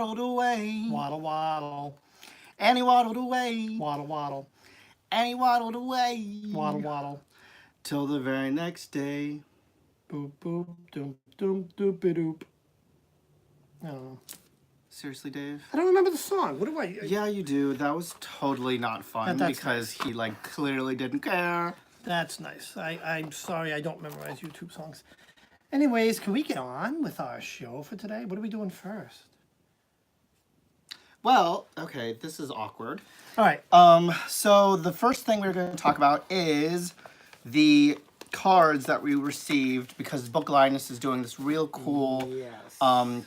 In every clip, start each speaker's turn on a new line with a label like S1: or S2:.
S1: waddled away.
S2: Waddle, waddle.
S1: And he waddled away.
S2: Waddle, waddle.
S1: And he waddled away.
S2: Waddle, waddle.
S1: Till the very next day.
S2: Boop, boop, doop, doop, doopy doop. I don't know.
S1: Seriously, Dave?
S2: I don't remember the song. What do I...
S1: Yeah, you do. That was totally not fun
S2: That's
S1: because he, like, clearly didn't care.
S2: That's nice. I'm sorry I don't memorize YouTube songs. Anyways, can we get on with our show for today? What are we doing first?
S1: Well, okay, this is awkward.
S2: All right.
S1: So the first thing we're going to talk about is the cards that we received because Book Linus is doing this real cool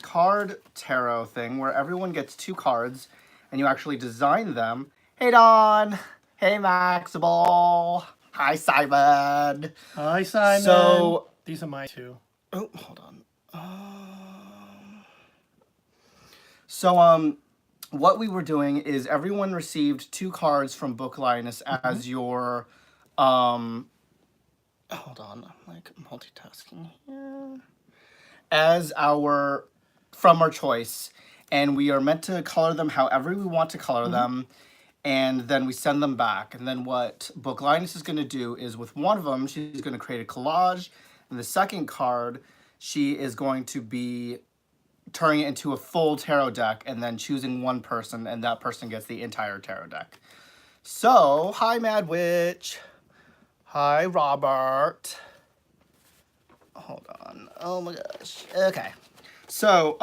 S1: card tarot thing where everyone gets 2 cards and you actually design them. Hey, Don. Hey, Maxable. Hi, Simon.
S2: Hi, Simon.
S1: So
S2: these are my 2.
S1: Oh, hold on. So, what we were doing is everyone received 2 cards from Book Linus as your, hold on, I'm like multitasking here. As from our choice. And we are meant to color them however we want to color them. And then we send them back. And then what Book Linus is going to do is with one of them, she's going to create a collage. And the second card, she is going to be turning it into a full tarot deck and then choosing one person, and that person gets the entire tarot deck. So, hi, Mad Witch. Hi, Robert. Hold on. Oh my gosh. Okay. So,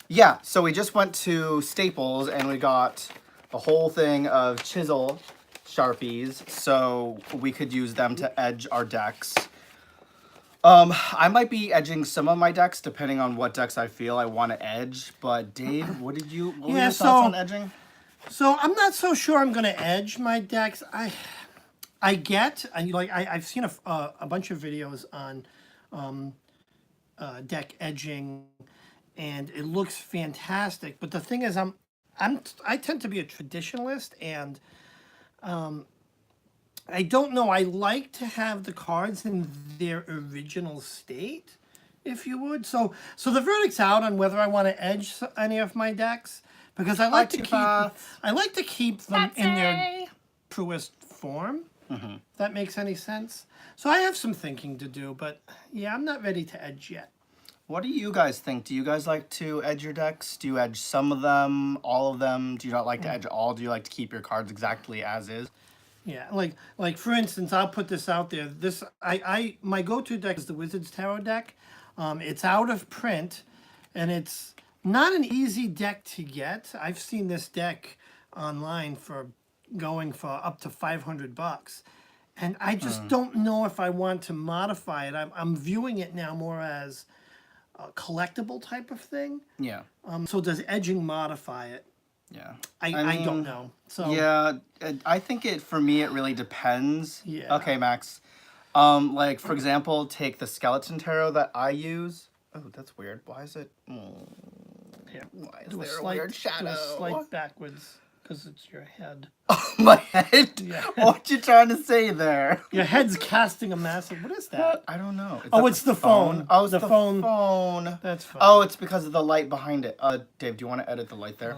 S1: yeah, so we just went to Staples and we got a whole thing of chisel Sharpies so we could use them to edge our decks. I might be edging some of my decks depending on what decks I feel I want to edge. But Dave, what were your thoughts on edging?
S2: So I'm not so sure I'm going to edge my decks. I've seen a bunch of videos on deck edging, and it looks fantastic. But the thing is, I tend to be a traditionalist, and I don't know. I like to have the cards in their original state, if you would. So the verdict's out on whether I want to edge any of my decks because I like to keep them in their truest form. If that makes any sense. So I have some thinking to do, but yeah, I'm not ready to edge yet.
S1: What do you guys think? Do you guys like to edge your decks? Do you edge some of them, all of them? Do you not like to edge all? Do you like to keep your cards exactly as is?
S2: Yeah, like for instance, I'll put this out there. My go-to deck is the WizardsTower deck. It's out of print, and it's not an easy deck to get. I've seen this deck online for going for up to $500, and I just don't know if I want to modify it. I'm viewing it now more as a collectible type of thing.
S1: Yeah.
S2: So does edging modify it?
S1: Yeah.
S2: I don't know. So
S1: yeah, I think for me it really depends.
S2: Yeah.
S1: Okay, Max. Like for example, take the skeleton tarot that I use. Oh, that's weird. Why is it?
S2: Here,
S1: Why is there a weird shadow?
S2: Do a slight backwards because it's your head.
S1: Oh, my head?
S2: Yeah.
S1: What you trying to say there?
S2: Your head's casting a massive. What is that?
S1: I don't know.
S2: It's the phone.
S1: Oh, it's
S2: the
S1: phone.
S2: That's fine.
S1: Oh, it's because of the light behind it. Dave, do you want to edit the light there?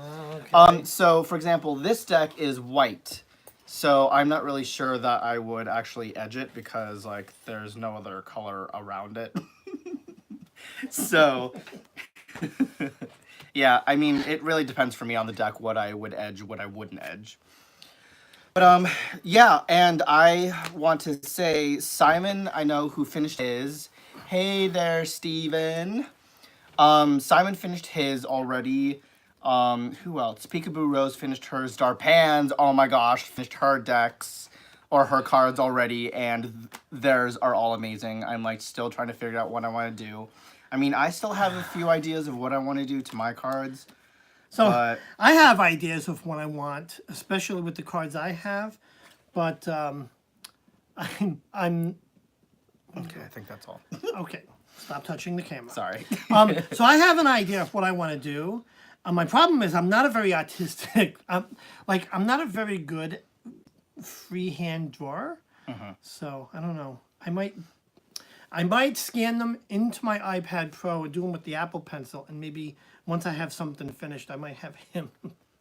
S2: Okay.
S1: So for example, this deck is white. So I'm not really sure that I would actually edge it because like there's no other color around it. So yeah, I mean, it really depends for me on the deck what I would edge, what I wouldn't edge. But yeah, and I want to say Simon, I know who finished his. Hey there, Steven. Simon finished his already. Who else? Peekaboo Rose finished hers. Darpans, oh my gosh, finished her decks or her cards already, and theirs are all amazing. I'm like still trying to figure out what I want to do. I mean, I still have a few ideas of what I want to do to my cards.
S2: So
S1: but
S2: I have ideas of what I want, especially with the cards I have, but I'm
S1: okay. I think that's all.
S2: okay. Stop touching the camera.
S1: Sorry.
S2: So I have an idea of what I want to do. My problem is I'm not a very artistic. I'm not a very good freehand drawer. So I don't know. I might scan them into my iPad Pro and do them with the Apple Pencil, and maybe once I have something finished, I might have him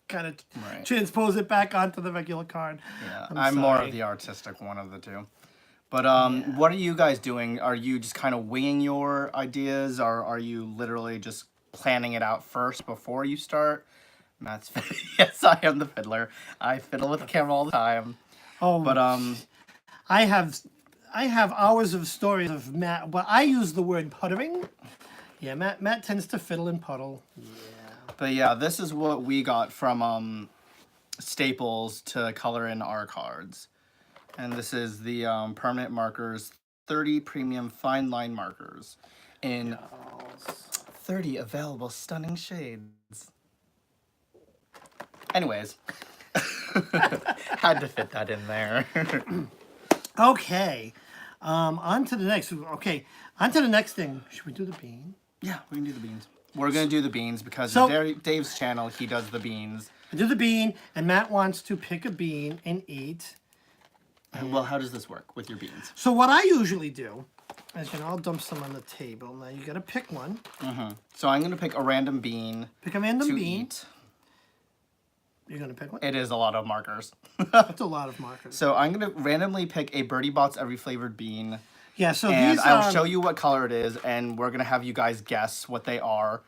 S2: kind of
S1: Right.
S2: transpose it back onto the regular card.
S1: Yeah,
S2: I'm
S1: I'm more
S2: sorry.
S1: of the artistic one of the two. But what are you guys doing? Are you just kind of winging your ideas, or are you literally just planning it out first before you start? Matt's yes, I am the fiddler. I fiddle with the camera all the time.
S2: Oh,
S1: But
S2: I have hours of stories of Matt. But I use the word puttering. Yeah, Matt tends to fiddle and puddle.
S1: but yeah, this is what we got from Staples to color in our cards. And this is the permanent markers, 30 premium fine line markers in 30 available stunning shades. Anyways, had to fit that in there.
S2: Okay, on to the next. Okay, on to the next thing. Should we do the bean?
S1: Yeah, we can do the beans. We're going to do the beans because
S2: So-
S1: Dave's channel, he does the beans.
S2: I do the bean, and Matt wants to pick a bean and eat.
S1: Well, how does this work with your beans?
S2: So what I usually do is, I'll dump some on the table. Now you got to pick one.
S1: So I'm going to pick a random bean
S2: Pick a random
S1: to
S2: bean.
S1: eat.
S2: You're gonna pick one.
S1: It is a lot of markers.
S2: That's a lot of markers.
S1: So I'm going to randomly pick a Birdie Bots every flavored bean.
S2: Yeah. So
S1: And
S2: these
S1: I'll show you what color it is, and we're going to have you guys guess what they are.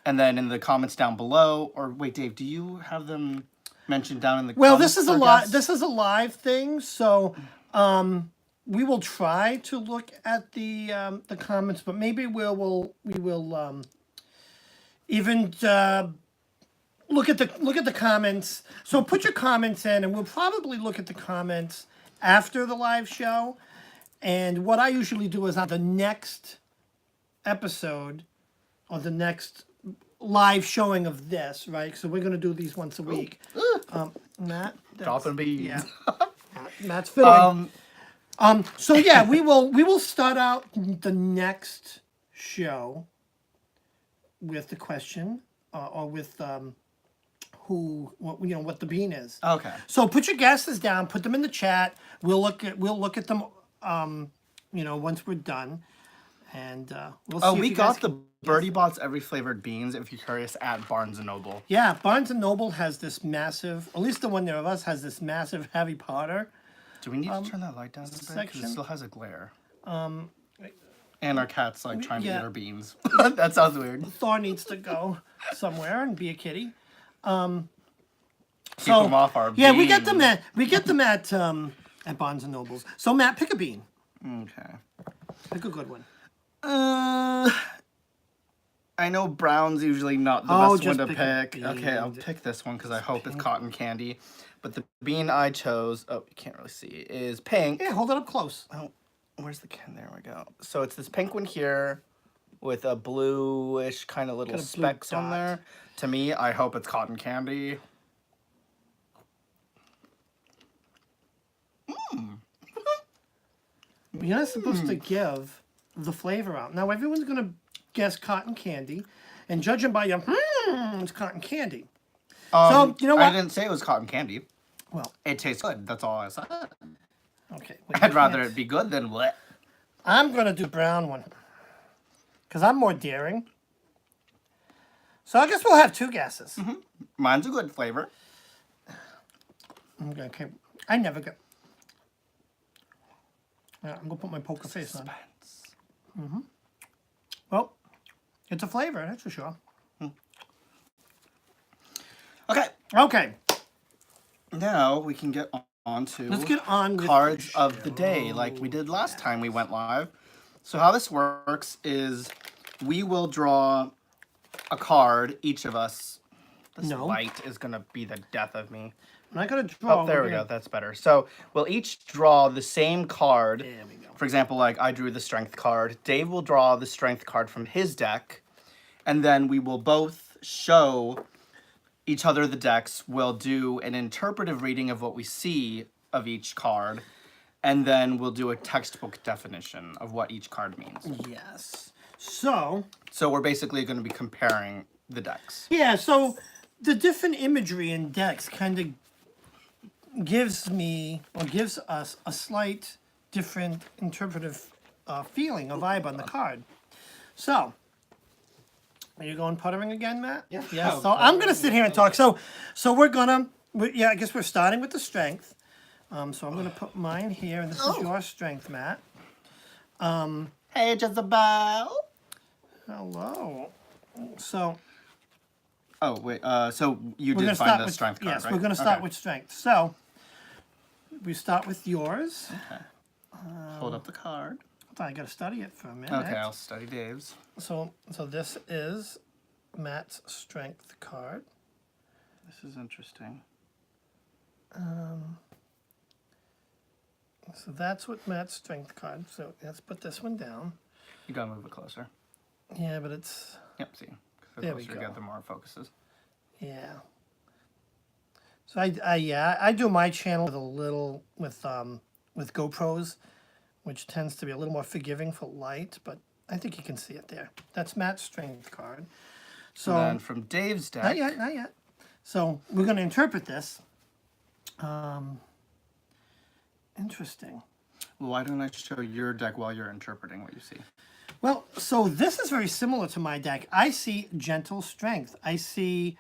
S1: And then in the comments down below, or wait, Dave, do you have them mentioned down in the
S2: Well,
S1: comments?
S2: this is a
S1: for
S2: live.
S1: guess?
S2: This is a live thing, so we will try to look at the comments, but maybe we will even look at the comments. So put your comments in, and we'll probably look at the comments after the live show. And what I usually do is on the next episode or the next live showing of this, right? So we're gonna do these once a week. Matt,
S1: Dropping beans.
S2: yeah. Matt's fiddling. So yeah, we will start out the next show with the question or with what the bean is.
S1: Okay.
S2: So put your guesses down, put them in the chat. We'll look at them once we're done. And we'll see.
S1: Oh,
S2: if
S1: we
S2: you guys
S1: got the Birdie Bots every flavored beans, if you're curious, at Barnes & Noble.
S2: Yeah, Barnes and Noble has this massive, at least the one near us has this massive Harry Potter.
S1: Do we need to turn that light down a bit? Because
S2: section?
S1: it still has a glare. And our cat's like trying to
S2: yeah.
S1: eat our beans. That sounds weird.
S2: Thor needs to go somewhere and be a kitty.
S1: Keep them off our beans.
S2: Yeah, we get them at Barnes and Nobles. So Matt, pick a bean.
S1: Okay.
S2: Pick a good one.
S1: I know brown's usually not the
S2: Oh,
S1: best one
S2: just
S1: to
S2: pick a
S1: pick. Okay, I'll
S2: bean.
S1: pick this one because I hope it's cotton candy. But the bean I chose, oh, you can't really see, is pink.
S2: Yeah, hold it up close.
S1: Oh, where's the can? There we go. So it's this pink one here with a bluish kind of little
S2: Got a blue
S1: specks on
S2: dot.
S1: there. To me, I hope it's cotton candy.
S2: You're not supposed to give the flavor out. Now everyone's gonna guess cotton candy, and judging by your it's cotton candy. So you know
S1: I
S2: what?
S1: didn't say it was cotton candy.
S2: Well,
S1: It tastes good. That's all I said.
S2: okay.
S1: I'd rather it be good than what.
S2: I'm gonna do brown one because I'm more daring. So I guess we'll have two guesses.
S1: Mine's a good flavor.
S2: Okay. I never get. Yeah, I'm gonna put my poker face on. Well, it's a flavor, that's for sure.
S1: Okay,
S2: Okay,
S1: now we can get on to
S2: let's get on with
S1: cards
S2: the
S1: of the day like we did last time we went live. So how this works is we will draw a card, each of us. This
S2: No.
S1: light is gonna be the death of me.
S2: I'm not gonna draw.
S1: Oh, there
S2: we're
S1: we go.
S2: gonna-
S1: That's better. So we'll each draw the same card.
S2: There we go.
S1: For example, like I drew the strength card. Dave will draw the strength card from his deck. And then we will both show each other the decks. We'll do an interpretive reading of what we see of each card. And then we'll do a textbook definition of what each card means.
S2: Yes. So
S1: So we're basically going to be comparing the decks.
S2: yeah, so the different imagery in decks kind of gives us a slight different interpretive feeling, a vibe on the card. So Are you going puttering again, Matt?
S1: Yeah.
S2: Yeah.
S1: Oh,
S2: So I'm gonna
S1: puttering,
S2: sit here and talk. So we're gonna. Yeah, I guess we're starting with the strength. So I'm gonna put mine here, and this is
S1: Oh.
S2: your strength, Matt.
S1: Hey, Jezebel.
S2: Hello. So
S1: Oh wait. So you
S2: we're
S1: did
S2: gonna
S1: find
S2: start
S1: the
S2: with
S1: strength card,
S2: yes.
S1: right?
S2: We're gonna start
S1: Okay.
S2: with strength. So we start with yours.
S1: Hold up the card.
S2: I gotta study it for a minute.
S1: Okay, I'll study Dave's.
S2: So this is Matt's strength card.
S1: This is interesting.
S2: So that's what Matt's strength card. So let's put this one down.
S1: You gotta move it closer.
S2: Yeah, but it's
S1: Yep. See, 'cause the
S2: There we
S1: closer you
S2: go.
S1: get, the more it focuses.
S2: yeah. So I do my channel with a little with GoPros, which tends to be a little more forgiving for light, but I think you can see it there. That's Matt's strength card. So
S1: And then from Dave's deck.
S2: not yet. So we're going to interpret this. Interesting.
S1: Well, why don't I show your deck while you're interpreting what you see?
S2: Well, so this is very similar to my deck. I see gentle strength. I see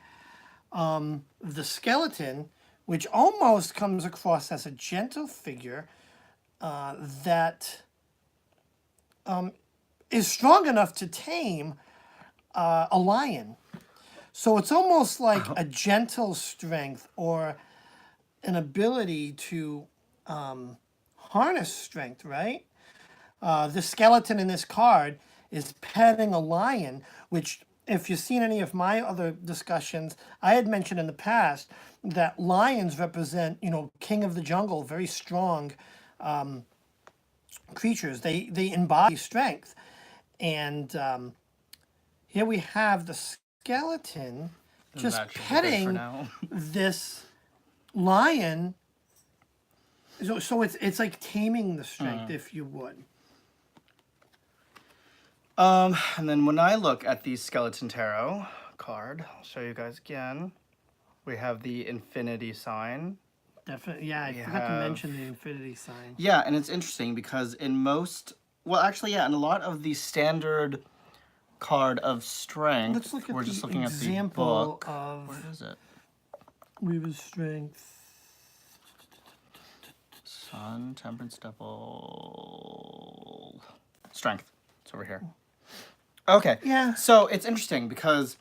S2: the skeleton, which almost comes across as a gentle figure that is strong enough to tame a lion. So it's almost like a gentle strength or an ability to harness strength, right? The skeleton in this card is petting a lion, which, if you've seen any of my other discussions, I had mentioned in the past that lions represent, king of the jungle, very strong creatures. They embody strength. And here we have the skeleton just
S1: That should be good for
S2: petting
S1: now.
S2: this lion. So it's like taming the strength, if you would.
S1: And then when I look at the Skeleton Tarot card, I'll show you guys again. We have the infinity sign.
S2: Definitely, yeah. I forgot to
S1: have-
S2: mention the infinity sign.
S1: Yeah, and it's interesting because in most, well, actually, yeah, in a lot of the standard card of strength,
S2: Let's look at
S1: we're
S2: the
S1: just looking at the
S2: example
S1: book.
S2: of
S1: Where is it?
S2: Weaver's strength.
S1: Sun, Temperance, Devil, Strength. It's over here. Okay.
S2: Yeah.
S1: So it's interesting because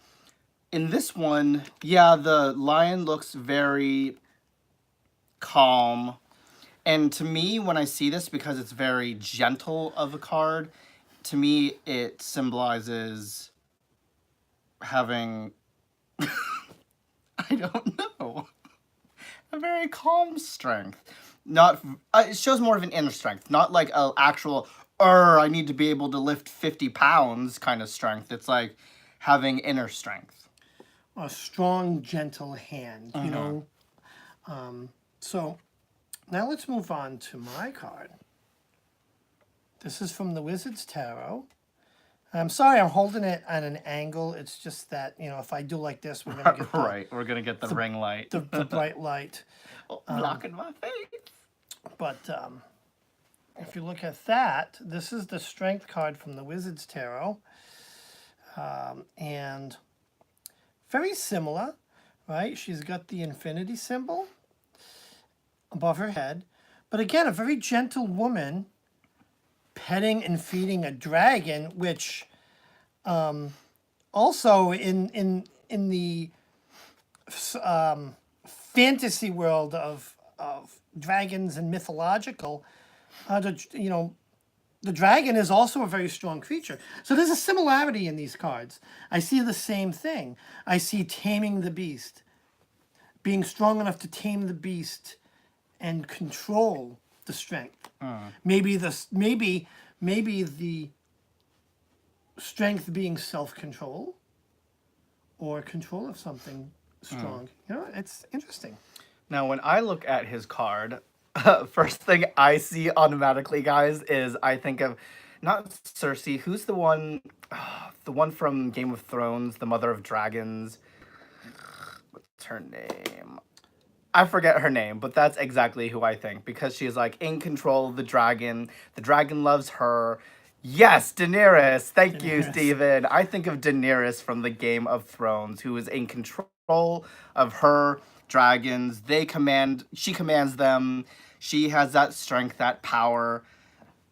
S1: in this one, yeah, the lion looks very calm. And to me, when I see this, because it's very gentle of a card, to me, it symbolizes having, I don't know, a very calm strength. Not, it shows more of an inner strength, not like an actual, I need to be able to lift 50 pounds kind of strength. It's like having inner strength.
S2: A strong, gentle hand, you know. So now let's move on to my card. This is from the Wizards Tarot. I'm sorry, I'm holding it at an angle. It's just that, if I do like this, we're going to get
S1: Right, we're going to get the ring light.
S2: the bright light.
S1: Blocking my face.
S2: But if you look at that, this is the strength card from the Wizards Tarot. And very similar, right? She's got the infinity symbol above her head. But again, a very gentle woman petting and feeding a dragon, which also in the fantasy world of dragons and mythological, the dragon is also a very strong creature. So there's a similarity in these cards. I see the same thing. I see taming the beast, being strong enough to tame the beast and control the strength. Maybe the strength being self-control or control of something strong. It's interesting.
S1: Now, when I look at his card, first thing I see automatically, guys, is I think of not Cersei. Who's the one? The one from Game of Thrones, the Mother of Dragons. What's her name? I forget her name, but that's exactly who I think, because she's like in control of the dragon. The dragon loves her. Yes, Daenerys. Thank you,
S2: Daenerys.
S1: Steven. I think of Daenerys from the Game of Thrones, who is in control of her dragons. She commands them. She has that strength, that power,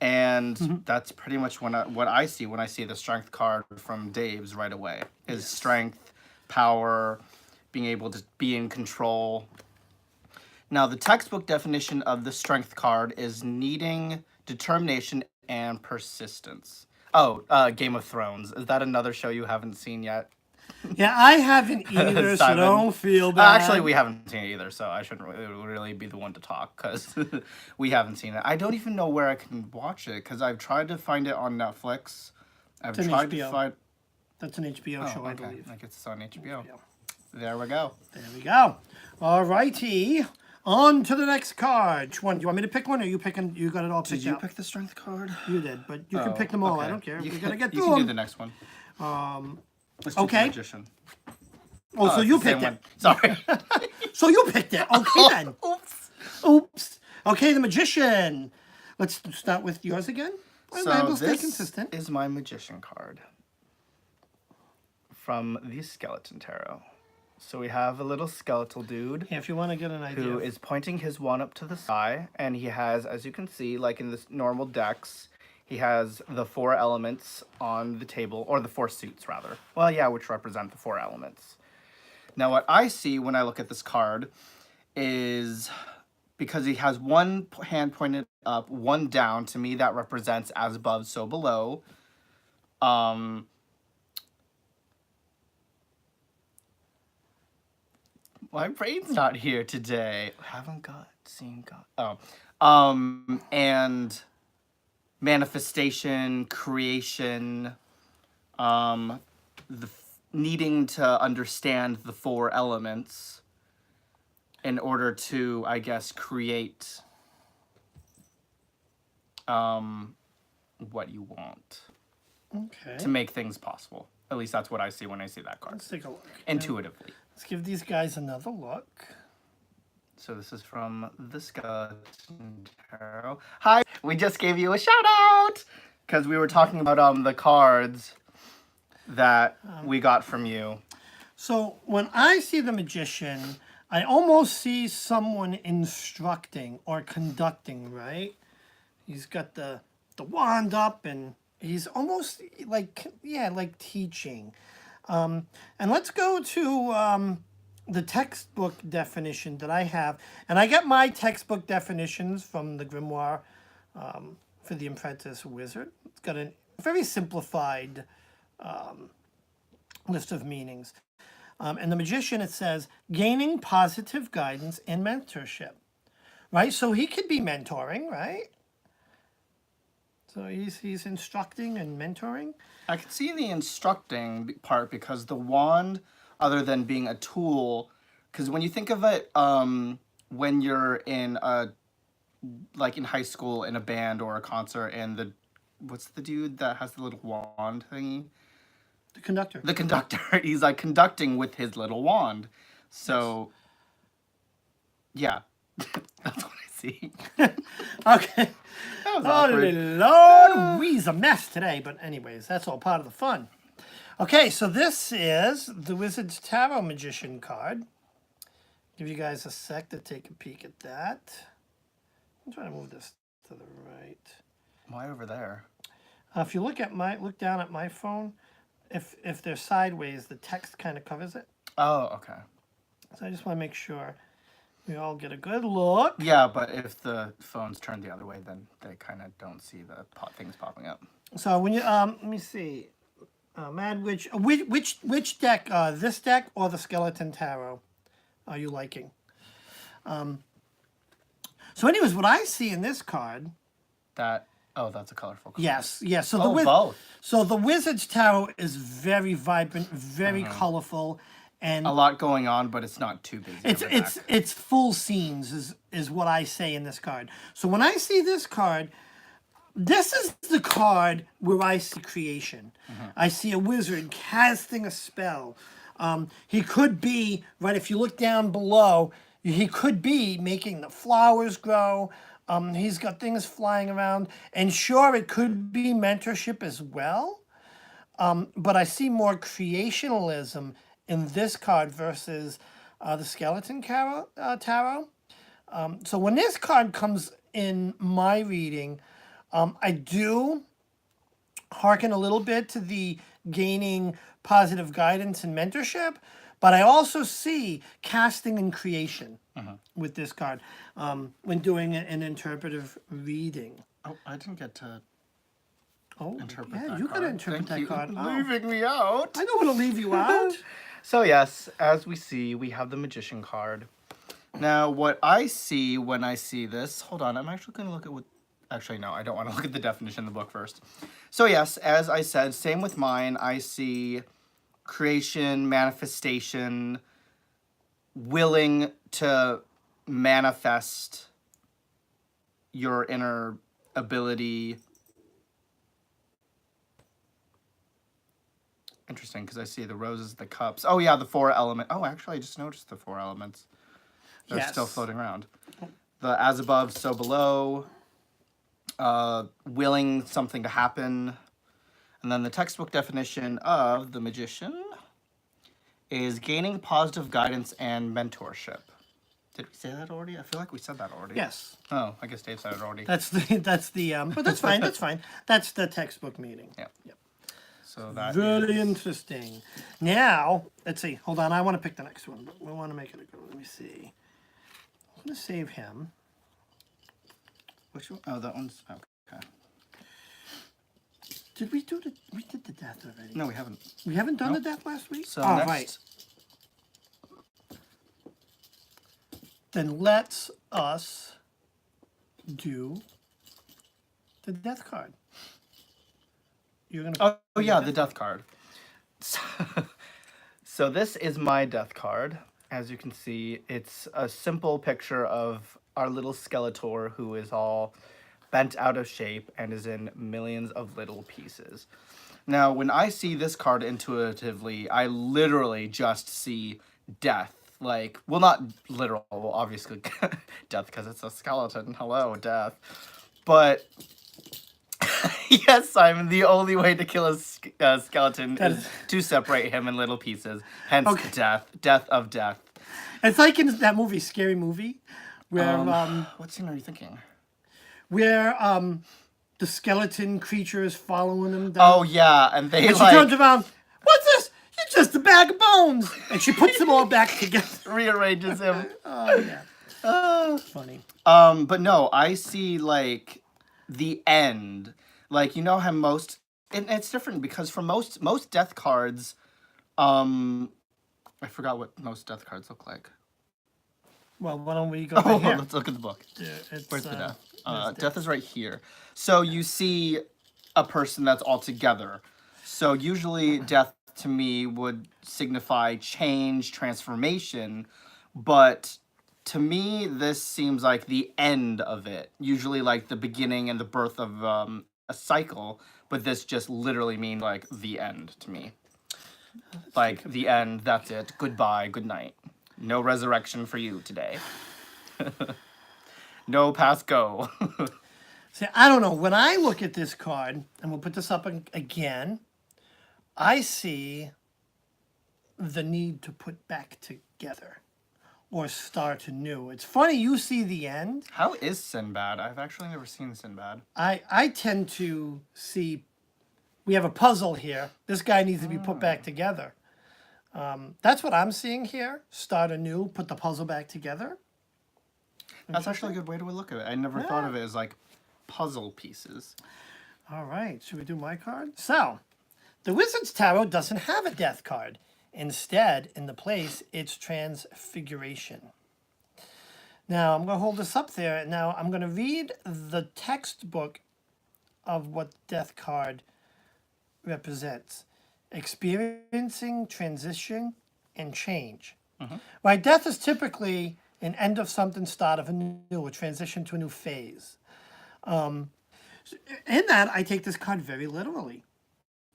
S1: and that's pretty much what I see when I see the strength card from Dave's right away. Is strength, power, being able to be in control. Now, the textbook definition of the strength card is needing determination and persistence. Oh, Game of Thrones. Is that another show you haven't seen yet?
S2: Yeah, I haven't either, so
S1: Simon?
S2: don't feel bad.
S1: Actually, we haven't seen it either, so I shouldn't really be the one to talk because we haven't seen it. I don't even know where I can watch it because I've tried to find it on Netflix. I've
S2: It's an
S1: tried
S2: HBO.
S1: to find.
S2: That's an HBO show, I
S1: Okay,
S2: believe.
S1: I guess it's on HBO. There we go.
S2: There we go. All righty. On to the next card. Which one? Do you want me to pick one, or you picking? You got it all picked
S1: Did you
S2: out.
S1: pick the strength card?
S2: You did, but you can
S1: Oh,
S2: pick them all. I
S1: okay.
S2: don't care.
S1: You
S2: We
S1: can,
S2: gotta get
S1: you
S2: through
S1: can do
S2: them.
S1: the next one. Let's do
S2: okay.
S1: the magician.
S2: Oh, so
S1: it's
S2: you
S1: the same
S2: picked it.
S1: one. Sorry.
S2: So you picked it. Okay then.
S1: Oops.
S2: Oops. Okay, the magician. Let's start with yours again.
S1: So
S2: We'll stay
S1: this
S2: consistent.
S1: is my magician card from the Skeleton Tarot. So we have a little skeletal dude
S2: Yeah, if you want to get an idea.
S1: who is pointing his wand up to the sky, and he has, as you can see, like in this normal decks, he has the 4 elements on the table, or the 4 suits rather. Well, yeah, which represent the 4 elements. Now, what I see when I look at this card is because he has one hand pointed up, one down. To me, that represents as above, so below. My brain's not here today. Haven't seen God. Oh, and manifestation, creation, needing to understand the 4 elements in order to, I guess, create what you want
S2: Okay.
S1: to make things possible. At least that's what I see when I see that card.
S2: Let's take a look.
S1: Intuitively.
S2: Let's give these guys another look.
S1: So this is from the Skeleton Tarot. Hi, we just gave you a shout out because we were talking about the cards that we got from you.
S2: So when I see the magician, I almost see someone instructing or conducting, right? He's got the wand up and he's almost like, yeah, like teaching. And let's go to the textbook definition that I have. And I get my textbook definitions from the Grimoire for the Apprentice Wizard. It's got a very simplified list of meanings. And the magician, it says, gaining positive guidance and mentorship, right? So he could be mentoring, right? So he's instructing and mentoring.
S1: I can see the instructing part because the wand, other than being a tool, because when you think of it, when you're in like in high school in a band or a concert, and what's the dude that has the little wand thingy?
S2: The conductor.
S1: The conductor. He's like conducting with his little wand. So, yeah, that's what I see.
S2: Okay.
S1: That was
S2: Oh,
S1: awkward.
S2: Lord, we's a mess today. But anyways, that's all part of the fun. Okay, so this is the Wizard's Tarot Magician card. Give you guys a sec to take a peek at that. I'm trying to move this to the right.
S1: Why over there?
S2: If you look down at my phone, if they're sideways, the text kind of covers it.
S1: Oh, okay.
S2: So I just want to make sure we all get a good look.
S1: Yeah, but if the phone's turned the other way, then they kind of don't see the things popping up.
S2: So when you let me see, Mad which deck? This deck or the Skeleton Tarot? Are you liking? So, anyways, what I see in this card.
S1: That's a colorful card.
S2: Yes. So
S1: both.
S2: So the Wizard's Tarot is very vibrant, very colorful, and
S1: A lot going on, but it's not too busy.
S2: it's full scenes is what I say in this card. So when I see this card, this is the card where I see creation. I see a wizard casting a spell. He could be, right, if you look down below, he could be making the flowers grow. He's got things flying around, and sure, it could be mentorship as well. But I see more creationalism in this card versus the skeleton tarot. So when this card comes in my reading, I do hearken a little bit to the gaining positive guidance and mentorship, but I also see casting and creation with this card when doing an interpretive reading.
S1: Oh, I didn't get to
S2: Oh,
S1: interpret
S2: yeah,
S1: that
S2: you
S1: card.
S2: gotta interpret
S1: Thank
S2: that
S1: you.
S2: card. Oh,
S1: Leaving me out.
S2: I don't want to leave you out.
S1: So yes, as we see, we have the Magician card. Now, what I see when I see this, hold on, I'm actually going to look at what, actually no, I don't want to look at the definition of the book first. So yes, as I said, same with mine, I see creation, manifestation, willing to manifest your inner ability. Interesting, because I see the roses, the cups. Oh yeah, the 4 element. Oh, actually, I just noticed the 4 elements. They're still
S2: Yes.
S1: floating around. The as above, so below. Willing something to happen. And then the textbook definition of the Magician is gaining positive guidance and mentorship. Did we say that already? I feel like we said that already.
S2: Yes.
S1: Oh, I guess Dave said it already.
S2: That's the but that's fine, that's fine. That's the textbook meaning.
S1: Yeah.
S2: Yep.
S1: So that
S2: Really
S1: is-
S2: interesting. Now, let's see. Hold on, I want to pick the next one, but we want to make it a good one. Let me see. I'm going to save him.
S1: Which one? Oh, that one's okay.
S2: Did we do we did the death already?
S1: No, we haven't.
S2: We haven't done
S1: Nope.
S2: the death last week?
S1: So
S2: oh,
S1: next,
S2: right. Then let's us do the death card. You're going to
S1: oh yeah, the death card. So this is my death card. As you can see, it's a simple picture of our little Skeletor who is all bent out of shape and is in millions of little pieces. Now, when I see this card intuitively, I literally just see death. Like, well, not literal, well, obviously death because it's a skeleton. Hello, death. But yes, Simon, the only way to kill a skeleton is to separate him in little pieces. Hence death. Death of death.
S2: It's like in that movie, Scary Movie, where
S1: What scene are you thinking?
S2: where the skeleton creature is following him down.
S1: Oh, yeah, and they
S2: And she turns around, what's this? You're just a bag of bones. And she puts them all back together.
S1: rearranges him.
S2: Oh, yeah. Funny.
S1: But no, I see, like, the end. Like, you know how most... And it's different because for most death cards, I forgot what most death cards look like.
S2: Well, why don't we go
S1: Oh,
S2: right here?
S1: let's look at the book.
S2: It's,
S1: Where's the death?
S2: where's
S1: Death is right here. So you see a person that's all together. So usually death to me would signify change, transformation, but to me this seems like the end of it. Usually like the beginning and the birth of a cycle, but this just literally means like the end to me. Like the end, that's it. Goodbye, good night. No resurrection for you today. No pass go.
S2: See, I don't know. When I look at this card, and we'll put this up again, I see the need to put back together or start anew. It's funny, you see the end.
S1: How is Sinbad? I've actually never seen Sinbad.
S2: I tend to see, we have a puzzle here. This guy needs to be put back together. That's what I'm seeing here. Start anew, put the puzzle back together.
S1: That's actually a good way to look at it. I never thought of it as like puzzle pieces.
S2: All right, should we do my card? So, the Wizard's Tarot doesn't have a death card. Instead, in the place, it's Transfiguration. Now, I'm going to hold this up there. Now, I'm going to read the textbook of what death card represents. Experiencing transition and change. Right, death is typically an end of something, start of a new, a transition to a new phase. In that, I take this card very literally.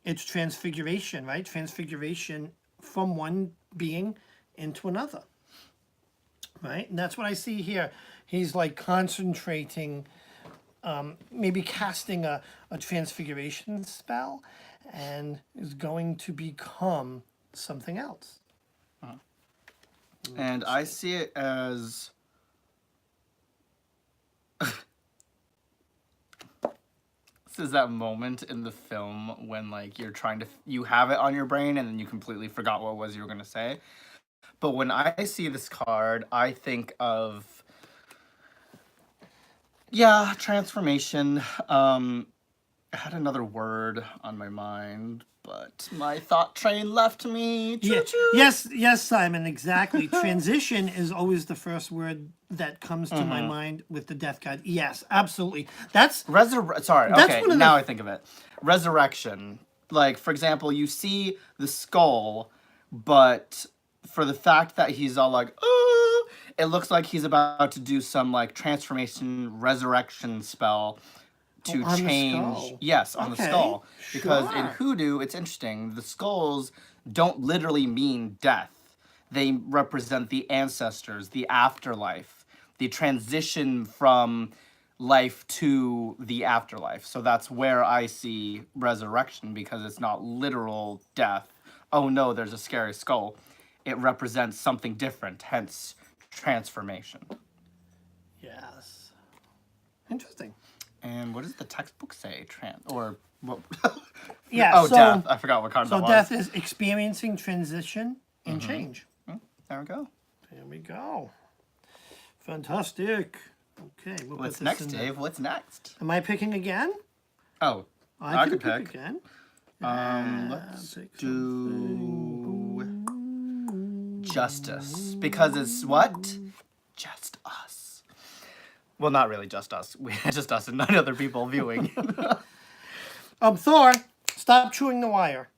S2: It's transfiguration, right? Transfiguration from one being into another, right? And that's what I see here. He's like concentrating, maybe casting a transfiguration spell, and is going to become something else.
S1: And I see it as this is that moment in the film when like you're trying to you have it on your brain and then you completely forgot what it was you were gonna say. But when I see this card, I think of transformation. I had another word on my mind, but my thought train left me. Choo choo.
S2: Yes, Simon, exactly. Transition is always the first word that comes to my mind with the death card. Yes, absolutely. That's
S1: Sorry,
S2: That's
S1: okay,
S2: one of
S1: now
S2: the-
S1: I think of it. Resurrection. Like, for example, you see the skull, but for the fact that he's all like, oh, it looks like he's about to do some, like, transformation resurrection spell to
S2: on the
S1: change.
S2: skull.
S1: Yes, on the
S2: Okay,
S1: skull. Because in
S2: sure.
S1: Hoodoo, it's interesting, the skulls don't literally mean death. They represent the ancestors, the afterlife, the transition from life to the afterlife. So that's where I see resurrection, because it's not literal death. Oh no, there's a scary skull. It represents something different, hence transformation.
S2: Yes. Interesting.
S1: And what does the textbook say? Or what?
S2: Yeah,
S1: Oh,
S2: so,
S1: death. I forgot what card
S2: So
S1: that was.
S2: death is experiencing transition and change.
S1: There we go.
S2: There we go. Fantastic. Okay. We'll
S1: What's
S2: put this
S1: next,
S2: in
S1: Dave? What's next?
S2: Am I picking again?
S1: Oh,
S2: I
S1: could
S2: can
S1: pick.
S2: again.
S1: Let's
S2: pick
S1: do justice, because it's what? Just us. Well, not really just us. Just us and 9 other people viewing.
S2: Thor, stop chewing the wire.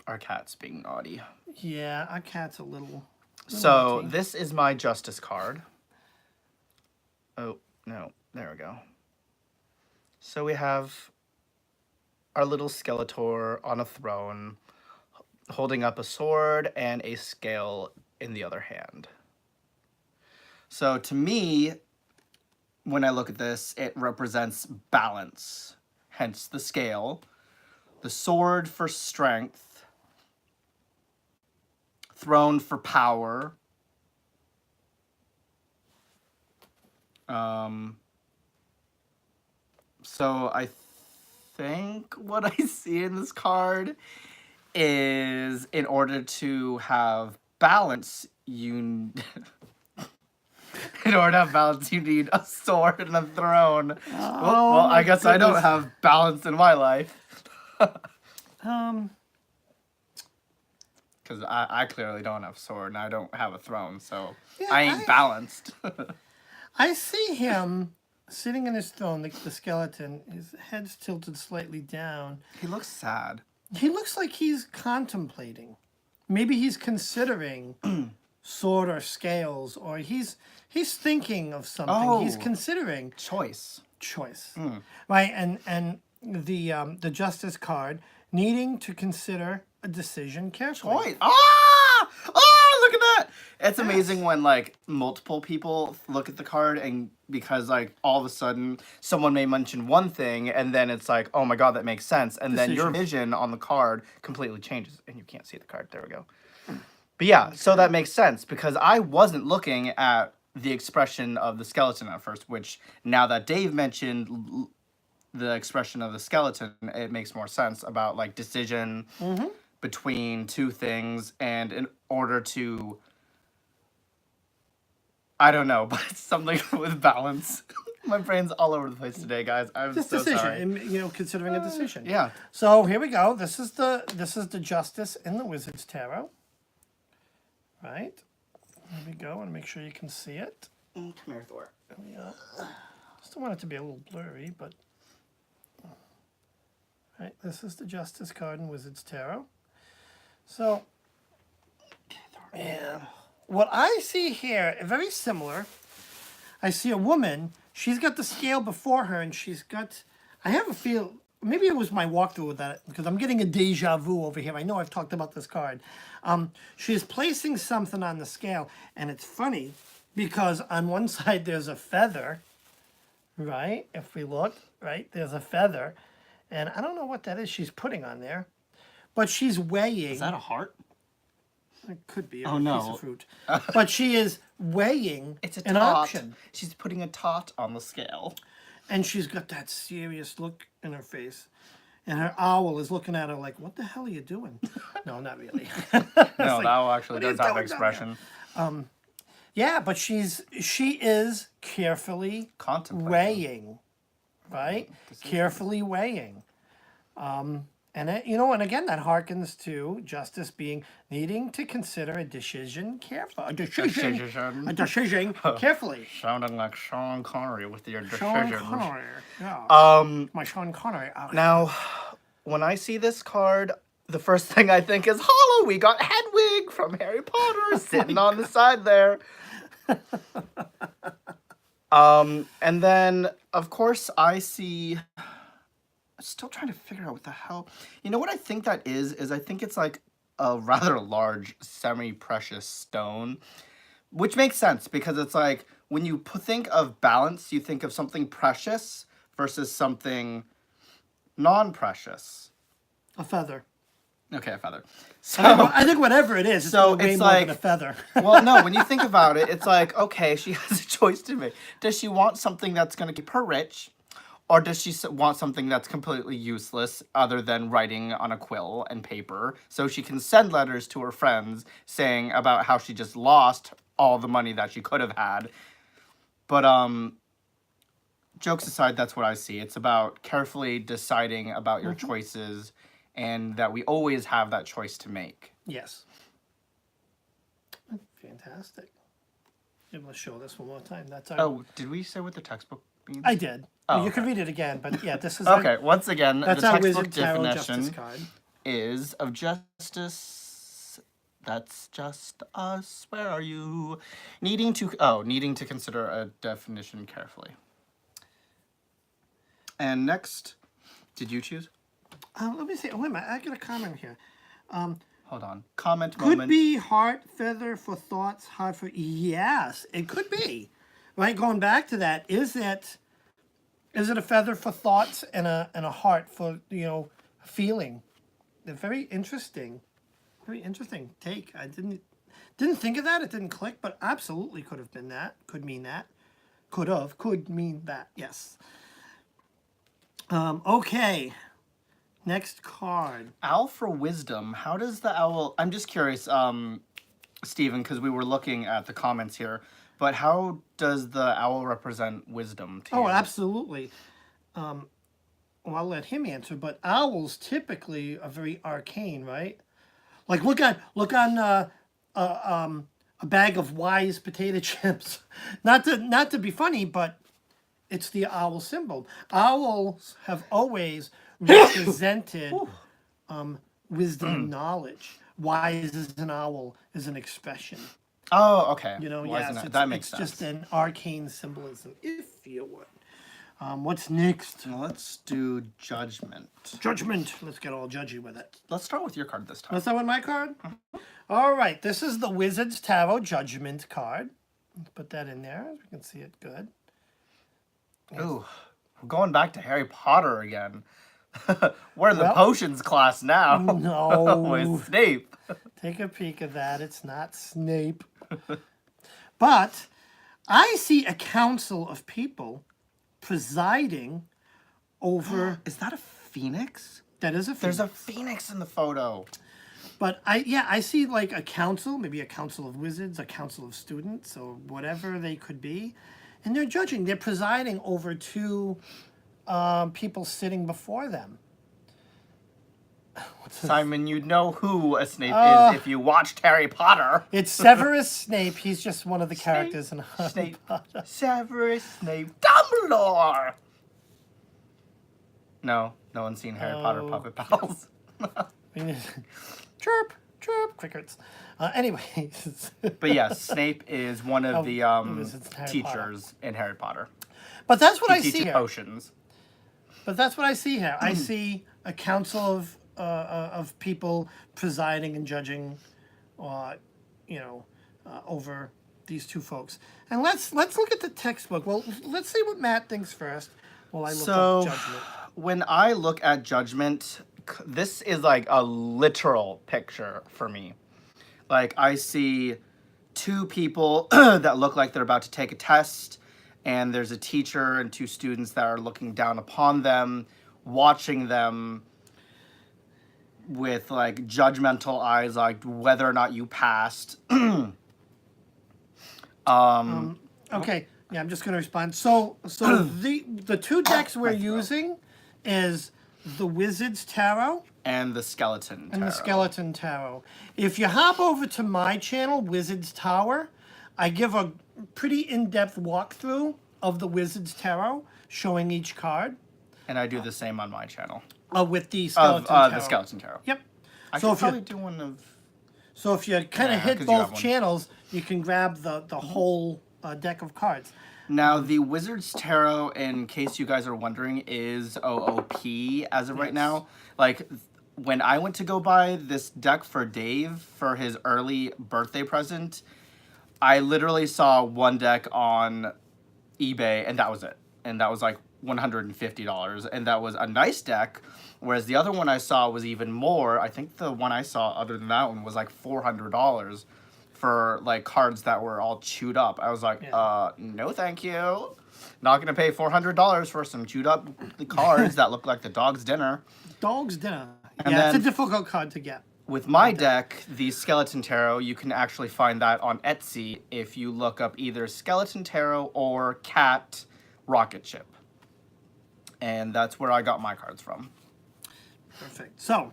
S1: Our cat's being naughty.
S2: Yeah, our cat's a little
S1: So
S2: naughty.
S1: this is my justice card. Oh, no. There we go. So we have our little Skeletor on a throne, holding up a sword and a scale in the other hand. So to me, when I look at this, it represents balance, hence the scale. The sword for strength, throne for power, so I think what I see in this card is, in order to have balance, you in order to have balance, you need a sword and a throne. Well, I
S2: my
S1: guess I don't
S2: goodness.
S1: have balance in my life. Because I clearly don't have a sword and I don't have a throne, so
S2: Yeah,
S1: I ain't balanced.
S2: I see him sitting in his throne, the skeleton. His head's tilted slightly down.
S1: He looks sad.
S2: He looks like he's contemplating. Maybe he's considering sword or scales, or he's thinking of something. He's
S1: Oh.
S2: considering
S1: Choice.
S2: choice, right? And the justice card needing to consider a decision carefully.
S1: Choice. Ah! Ah! Look at that! It's amazing when like multiple people look at the card, and because like all of a sudden someone may mention one thing and then it's like, oh my god, that makes sense, and then your
S2: Decision.
S1: vision on the card completely changes and you can't see the card. There we go. But yeah, so that makes sense because I wasn't looking at the expression of the skeleton at first, which now that Dave mentioned the expression of the skeleton, it makes more sense about like decision between two things, and in order to, I don't know, but it's something with balance. My brain's all over the place today, guys. I'm
S2: Just
S1: so
S2: decision,
S1: sorry.
S2: and, considering a decision.
S1: Yeah.
S2: So here we go. This is the justice in the Wizards Tarot. Right. There we go. I want to make sure you can see it.
S1: Come here, Thor.
S2: Yeah. Still want it to be a little blurry, but. Right. This is the justice card in Wizards Tarot. So. Yeah. What I see here, very similar. I see a woman. She's got the scale before her, and she's got. I have a feel maybe it was my walkthrough with that, because I'm getting a deja vu over here. I know I've talked about this card. She's placing something on the scale, and it's funny because on one side there's a feather, right? If we look, right, there's a feather, and I don't know what that is she's putting on there, but she's weighing.
S1: Is that a heart?
S2: It could be a
S1: Oh,
S2: piece
S1: no.
S2: of fruit, but she is weighing
S1: It's a
S2: an
S1: tot.
S2: option,
S1: She's putting a tot on the scale.
S2: and she's got that serious look in her face. And her owl is looking at her like, "What the hell are you doing?" No, not really.
S1: No,
S2: like,
S1: that actually
S2: "What are you
S1: does have
S2: doing down
S1: expression.
S2: Yeah, but she is carefully
S1: Contemplating.
S2: weighing, right? Carefully weighing. And it, and again, that harkens to justice being needing to consider a decision carefully. A decision carefully.
S1: Sounding like Sean Connery with your
S2: Sean
S1: decisions.
S2: Connery. Yeah. My Sean Connery.
S1: Now, when I see this card, the first thing I think is, Hollow, we got Hedwig from Harry Potter sitting on the side there. And then, of course, I see... Still trying to figure out what the hell... You know what I think that is I think it's like a rather large semi-precious stone. Which makes sense, because it's like, when you think of balance, you think of something precious versus something non-precious.
S2: A feather.
S1: Okay, a feather. So
S2: I think whatever it is, it's
S1: so
S2: way
S1: it's
S2: more than
S1: like-
S2: a feather.
S1: well, no, when you think about it, it's like, okay, she has a choice to make. Does she want something that's going to keep her rich? Or does she want something that's completely useless other than writing on a quill and paper so she can send letters to her friends saying about how she just lost all the money that she could have had? But jokes aside, that's what I see. It's about carefully deciding about your choices and that we always have that choice to make.
S2: Yes. Fantastic. Able to show this one more time. That's our...
S1: Oh, did we say what the textbook means?
S2: I did.
S1: Oh,
S2: You
S1: okay.
S2: can read it again, but yeah, this is
S1: Okay, once again, the
S2: that's our
S1: textbook
S2: Wizard Tarot
S1: definition
S2: Justice card.
S1: is of justice. That's just us. Where are you? Needing to consider a definition carefully. And next, did you choose?
S2: Let me see. Oh, wait a minute. I got a comment here.
S1: Hold on. Comment
S2: Could
S1: moment.
S2: be heart, feather for thoughts, heart for... Yes, it could be. Right, going back to that, is it a feather for thoughts and a heart for, feeling? A very interesting take. I didn't think of that. It didn't click, but absolutely could have been that. Could mean that. Could mean that. Yes. Okay. Next card.
S1: Owl for wisdom. How does the owl... I'm just curious, Stephen, because we were looking at the comments here, but how does the owl represent wisdom to you?
S2: Oh, absolutely. Well, I'll let him answer, but owls typically are very arcane, right? Like look on a bag of Wise potato chips. Not to be funny, but it's the owl symbol. Owls have always represented wisdom and knowledge. Wise as an owl is an expression.
S1: Oh, okay. That makes sense.
S2: It's just an arcane symbolism, if you would. What's next?
S1: Well, let's do judgment.
S2: Judgment. Let's get all judgy with it.
S1: Let's start with your card this time.
S2: Let's start with my card? All right. This is the Wizards Tarot Judgment card. Let's put that in there. We can see it good.
S1: Ooh, we're going back to Harry Potter again. We're in the potions class now.
S2: No.
S1: With Snape.
S2: Take a peek at that. It's not Snape. But I see a council of people presiding over...
S1: Is that a phoenix?
S2: That is a
S1: There's a phoenix in the photo.
S2: But I see like a council, maybe a council of wizards, a council of students, or whatever they could be. And they're judging. They're presiding over two people sitting before them.
S1: Simon, you'd know who a Snape is if you watched Harry Potter.
S2: It's Severus Snape. He's just one of the characters in Harry
S1: Snape.
S2: Potter.
S1: Severus Snape. Dumbledore! No one's seen Harry Potter Puppet Pals.
S2: Chirp, chirp, crickets. Anyways.
S1: But yes, Snape is one of the
S2: Harry
S1: teachers in Harry Potter.
S2: But that's what
S1: He
S2: I see
S1: teaches
S2: here.
S1: potions.
S2: But that's what I see here. I see a council of people presiding and judging, you know, over these two folks. And let's look at the textbook. Well, let's see what Matt thinks first. While I look up
S1: So,
S2: judgment.
S1: when I look at Judgment, this is like a literal picture for me. Like, I see two people that look like they're about to take a test, and there's a teacher and two students that are looking down upon them, watching them with like judgmental eyes, like whether or not you passed.
S2: Okay, yeah, I'm just going to respond. So the two decks we're using is the Wizards Tarot
S1: And the Skeleton
S2: and the
S1: Tarot.
S2: Skeleton Tarot. If you hop over to my channel, Wizards Tower, I give a pretty in-depth walkthrough of the Wizards Tarot, showing each card
S1: And I do the same on my channel.
S2: with the
S1: Of
S2: Skeleton Tarot.
S1: the Skeleton Tarot.
S2: Yep.
S1: I
S2: So
S1: should
S2: if you
S1: probably do one of...
S2: So if you kind of
S1: Yeah,
S2: hit
S1: 'cause you have
S2: both
S1: one.
S2: channels, you can grab the whole deck of cards.
S1: Now, the Wizards Tarot, in case you guys are wondering, is OOP as of right now. Like, when I went to go buy this deck for Dave for his early birthday present, I literally saw one deck on eBay, and that was it. And that was like $150, and that was a nice deck, whereas the other one I saw was even more. I think the one I saw other than that one was like $400 for like cards that were all chewed up. I was like, no thank you. Not gonna pay $400 for some chewed up cards that look like the dog's dinner.
S2: Dog's Dinner.
S1: And
S2: Yeah, it's a
S1: then-
S2: difficult card to get.
S1: With my deck, the Skeleton Tarot, you can actually find that on Etsy if you look up either Skeleton Tarot or Cat Rocket Ship. And that's where I got my cards from.
S2: Perfect. So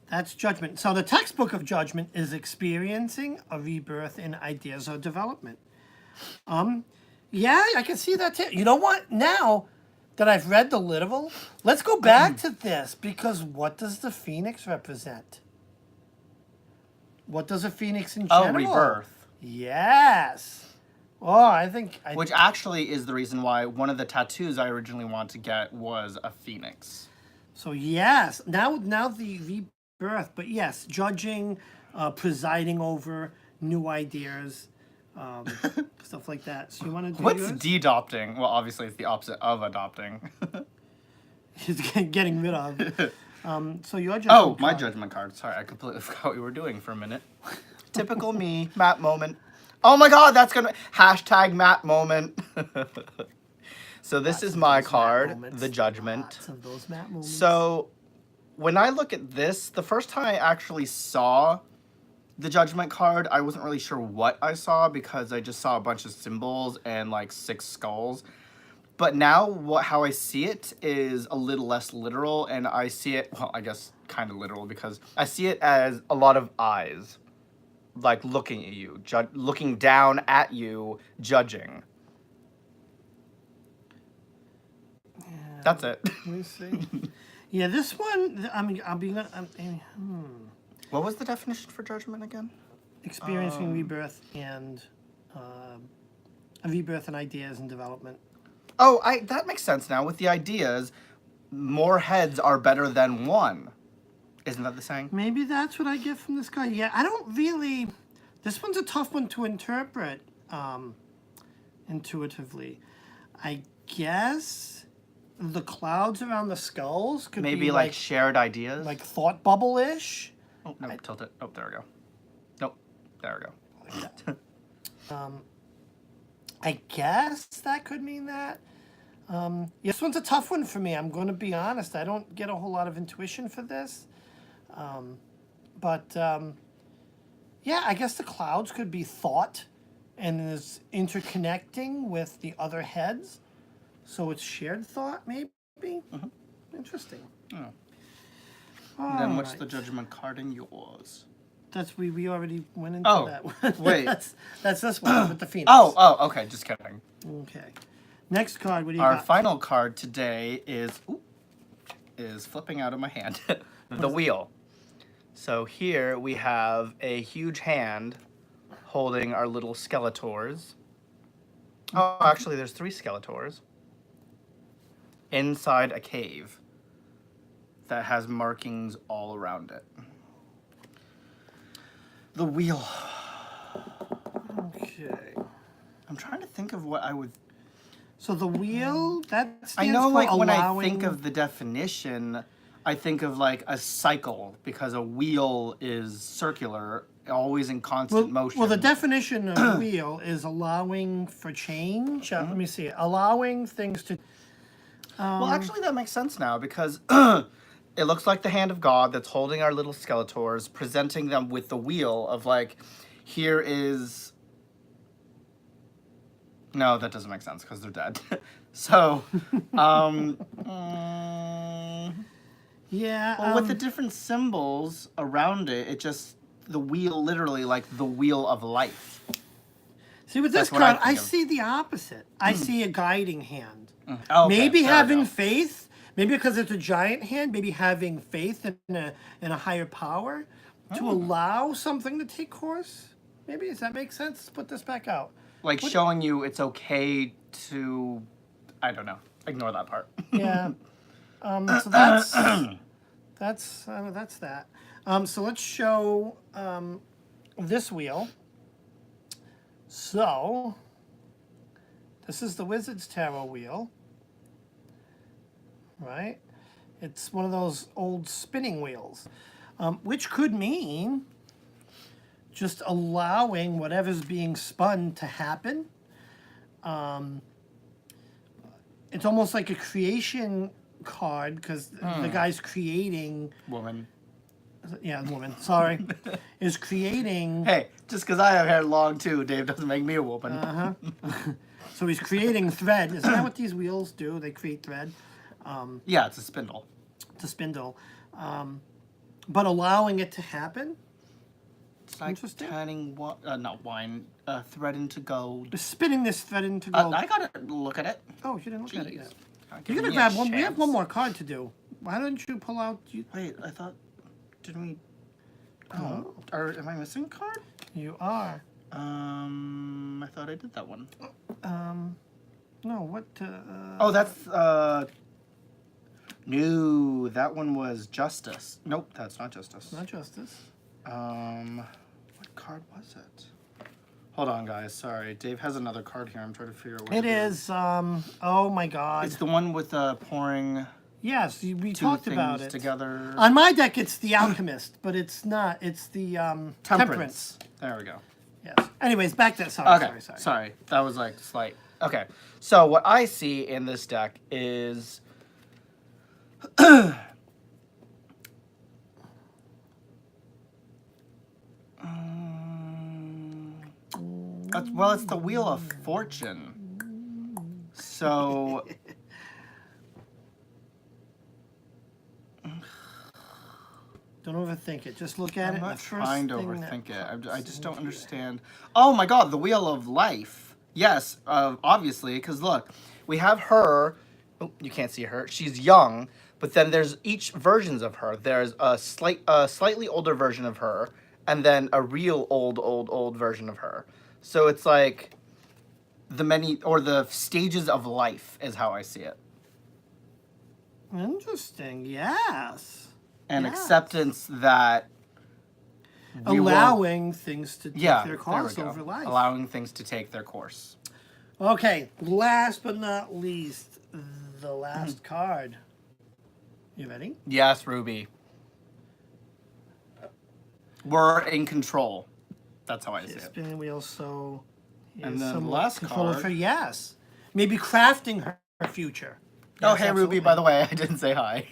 S2: that's Judgment. So the textbook of Judgment is experiencing a rebirth in ideas or development. Yeah, I can see that too. You know what? Now that I've read the literal, let's go back to this, because what does the phoenix represent? What does a phoenix in general?
S1: Oh, rebirth.
S2: Yes. Oh, I think
S1: Which actually is the reason why one of the tattoos I originally wanted to get was a phoenix.
S2: so. Yes. Now the rebirth, but yes, judging, presiding over new ideas, stuff like that. So you want to do
S1: What's
S2: yours?
S1: de-adopting? Well, obviously it's the opposite of adopting.
S2: He's getting rid of. So your judgment.
S1: Oh, my
S2: card.
S1: judgment card. Sorry, I completely forgot what we were doing for a minute. Typical me, Matt moment. Oh my god, that's gonna... Hashtag Matt moment. So this is my
S2: Those Matt
S1: card,
S2: moments.
S1: the judgment.
S2: Lots of those Matt moments.
S1: So, when I look at this, the first time I actually saw the Judgment card, I wasn't really sure what I saw because I just saw a bunch of symbols and like 6 skulls. But now, how I see it is a little less literal, and I see it, well, I guess kind of literal, because I see it as a lot of eyes, like looking at you, looking down at you, judging. That's it.
S2: Let me see. Yeah, this one. I mean,
S1: What was the definition for judgment again?
S2: experiencing rebirth and a rebirth in ideas and development.
S1: Oh, that makes sense now. With the ideas, more heads are better than one. Isn't that the saying?
S2: Maybe that's what I get from this guy. Yeah, I don't really. This one's a tough one to interpret intuitively. I guess the clouds around the skulls could
S1: Maybe
S2: be
S1: like shared ideas?
S2: like thought bubble-ish.
S1: Oh, no, tilt it. Oh, there we go. Nope. There we go.
S2: I guess that could mean that. This one's a tough one for me. I'm going to be honest. I don't get a whole lot of intuition for this. Yeah, I guess the clouds could be thought and is interconnecting with the other heads. So it's shared thought, maybe? Interesting.
S1: And then what's the judgment card in yours?
S2: That's we already went into
S1: Oh,
S2: that one.
S1: wait.
S2: that's this one with the phoenix.
S1: Oh, okay. Just kidding.
S2: Okay. Next card, what do you
S1: Our
S2: got?
S1: final card today is flipping out of my hand. The wheel. So here we have a huge hand holding our little Skeletors. Oh, actually, there's 3 Skeletors. inside a cave that has markings all around it. The wheel.
S2: Okay.
S1: I'm trying to think of what I would.
S2: So the wheel, that
S1: I
S2: stands
S1: know,
S2: for
S1: like, when I
S2: allowing...
S1: think of the definition, I think of like a cycle because a wheel is circular, always in constant motion.
S2: Well, the definition of wheel is allowing for change. Let me see. Allowing things to...
S1: Well, actually, that makes sense now because it looks like the hand of God that's holding our little Skeletors, presenting them with the wheel of like, here is. No, that doesn't make sense because they're dead. So,
S2: Yeah.
S1: well, with the different symbols around it, it just the wheel, literally like the wheel of life.
S2: See, with this
S1: That's what I
S2: card, I
S1: think of.
S2: see the opposite. I see a guiding hand.
S1: Oh, okay,
S2: Maybe
S1: there we
S2: having
S1: go.
S2: faith. Maybe because it's a giant hand. Maybe having faith in a higher power to allow something to take course. Maybe, does that make sense? Let's put this back out.
S1: Like showing you it's okay to, I don't know, ignore that part.
S2: Yeah. So that's that. So let's show this wheel. So this is the Wizard's Tower wheel, right? It's one of those old spinning wheels, which could mean just allowing whatever's being spun to happen. It's almost like a creation card because the guy's creating.
S1: Woman.
S2: Yeah, woman. Sorry, is creating.
S1: Hey, just because I have hair long too, Dave doesn't make me a woman.
S2: So he's creating thread. Isn't that what these wheels do? They create thread.
S1: Yeah, it's a spindle.
S2: It's a spindle, but allowing it to happen.
S1: It's like
S2: Interesting.
S1: turning not wine, thread into gold.
S2: Spinning this thread into gold.
S1: I gotta look at it.
S2: Oh, you didn't look at it
S1: Jeez.
S2: yet.
S1: Give
S2: You're gonna
S1: me a
S2: grab one. We have
S1: chance.
S2: one more card to do. Why don't you pull out?
S1: Wait, I thought, didn't we? Oh, or am I missing a card?
S2: You are.
S1: I thought I did that one.
S2: No, what?
S1: Oh, that's no, that one was justice. Nope, that's not justice.
S2: Not justice.
S1: What card was it? Hold on, guys. Sorry, Dave has another card here. I'm trying to figure out what
S2: It is. Oh my God.
S1: It's the one with pouring
S2: Yes, we
S1: two
S2: talked
S1: things
S2: about it.
S1: together.
S2: On my deck, it's the Alchemist, but it's not. It's the Temperance.
S1: There we go.
S2: Yes. Anyways, back to sorry.
S1: Okay, sorry. That was like slight. Okay, so what I see in this deck is it's the Wheel of Fortune. So
S2: Don't overthink it. Just look at
S1: I'm
S2: it.
S1: not
S2: the first
S1: trying to
S2: thing that
S1: overthink it. I
S2: pops
S1: just don't
S2: into
S1: understand. Oh my God, the Wheel of Life. Yes, obviously, because look, we have her. Oh, you can't see her. She's young, but then there's each versions of her. There's a slightly older version of her, and then a real old version of her. So it's like the stages of life is how I see it.
S2: Interesting. Yes.
S1: And
S2: Yes.
S1: acceptance that we will-
S2: Allowing things to take
S1: yeah,
S2: their
S1: there we
S2: course
S1: go.
S2: over life.
S1: Allowing things to take their course.
S2: Okay. Last but not least, the last card. You ready?
S1: Yes, Ruby. We're in control. That's how I see it.
S2: Spinning wheel. So.
S1: And then
S2: some
S1: the last
S2: control of
S1: card-
S2: her. Yes. Maybe crafting her future.
S1: Oh,
S2: Yes,
S1: hey, Ruby,
S2: absolutely.
S1: by the way, I didn't say hi.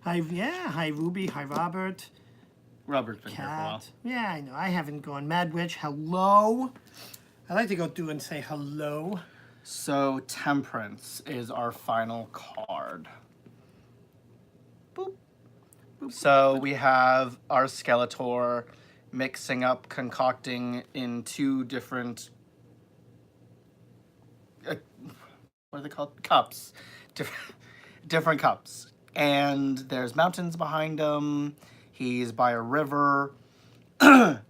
S2: Hi, yeah. Hi, Ruby. Hi, Robert.
S1: Robert's been here for a while.
S2: Cat. Yeah, I know. I haven't gone. Mad Witch. Hello. I like to go through and say hello.
S1: So, Temperance is our final card. Boop. So, we have our Skeletor mixing up, concocting in two different... what are they called? Cups. Different cups. And there's mountains behind him. He's by a river.
S2: Okay.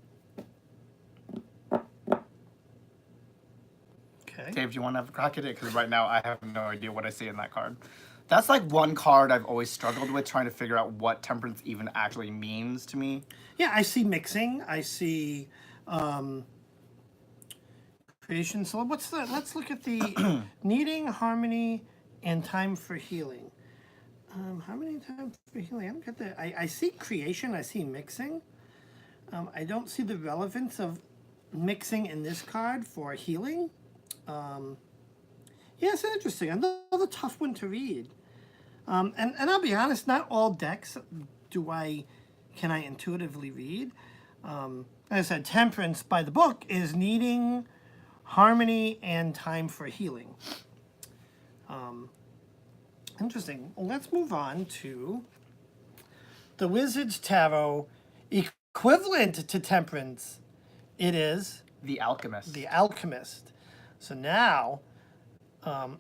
S1: Dave, do you want to have a crack at it? Because right now I have no idea what I see in that card. That's like one card I've always struggled with, trying to figure out what temperance even actually means to me.
S2: Yeah, I see mixing. I see creation. So what's that? Let's look at the needing, harmony, and time for healing. Harmony and time for healing. I don't get that. I see creation. I see mixing. I don't see the relevance of mixing in this card for healing. Yeah, it's interesting. Another tough one to read. And I'll be honest, not all decks can I intuitively read. As I said, temperance by the book is needing, harmony, and time for healing. Interesting. Well, let's move on to the Wizards Tarot equivalent to temperance. It is
S1: The Alchemist.
S2: the Alchemist. So now,